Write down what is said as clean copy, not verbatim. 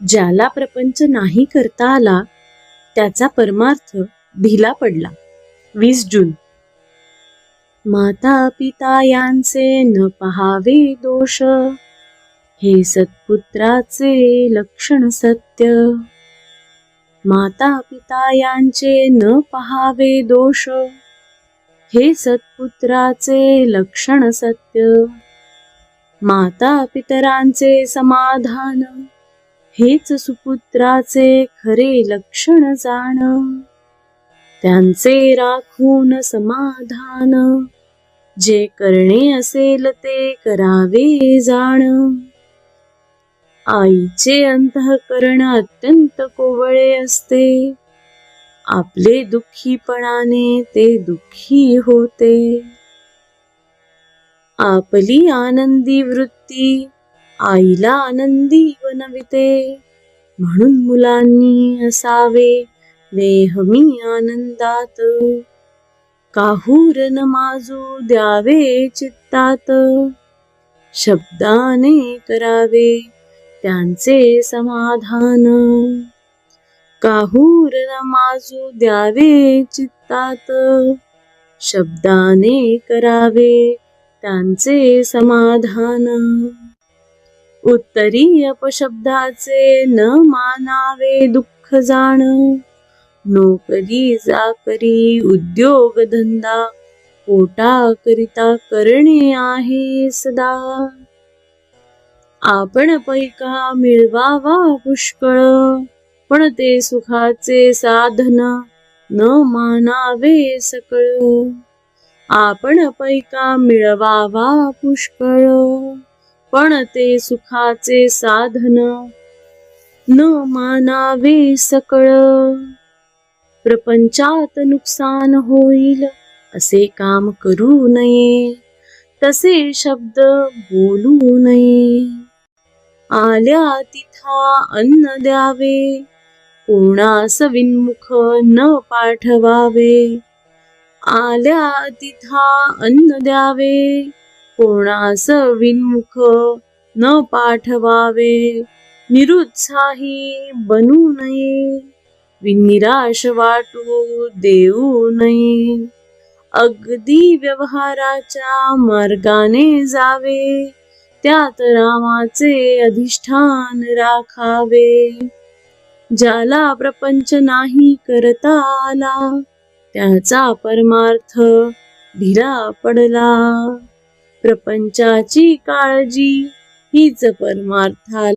ज्याला प्रपंच नाही करता आला त्याचा परमार्थ ढिला पडला. 20 जून. माता पिता यांचे न पहावे दोष, हे सत्पुत्राचे लक्षण सत्य. माता पिता यांचे न पहावे दोष, हे सत्पुत्राचे लक्षण सत्य. माता पितरांचे समाधान, हेच सुपुत्राचे खरे लक्षण जाण. त्यांचे राखून समाधान, जे करणे असेल ते करावे जाण. आईचे अंतःकरण अत्यंत कोवळे असते, आपले दुःखीपणाने ते दुःखी होते. आपली आनंदी वृत्ती आईला आनंदी बनविते, म्हणून मुलांनी असावे नेहमी आनंदात. काहूर न माजू द्यावे चित्तात, शब्दाने करावे त्यांचे समाधान. काहूर न माजू द्यावे चित्तात, शब्दाने करावे त्यांचे समाधान. उत्तरी अपशब्दाचे न मानावे दुःख जाण. नोकरी चाकरी उद्योग धंदा पोटाकरिता करणे आहे सदा. आपण पैका मिळवावा पुष्कळ, पण ते सुखाचे साधन न मानावे सकळ. आपण पैका मिळवावा पुष्कळ, पण ते सुखाचे साधन न मानावे सकळ. प्रपंचात नुकसान होईल असे काम करू नये, तसे शब्द बोलू नये. आल्या तिथा अन्न द्यावे, कोणास विनमुख न पाठवावे. आल्या तिथा अन्न द्यावे, कोणास विनमुख न पाठवावे. निरुत्साही बनू नये, निराश वाटू देऊ नये. अगदी व्यवहाराच्या मार्गाने जावे, त्यात रामाचे अधिष्ठान राखावे. ज्याला प्रपंच नाही करता आला त्याचा परमार्थ ढिला पडला. प्रपंचाची काळजी हीच परमार्थाला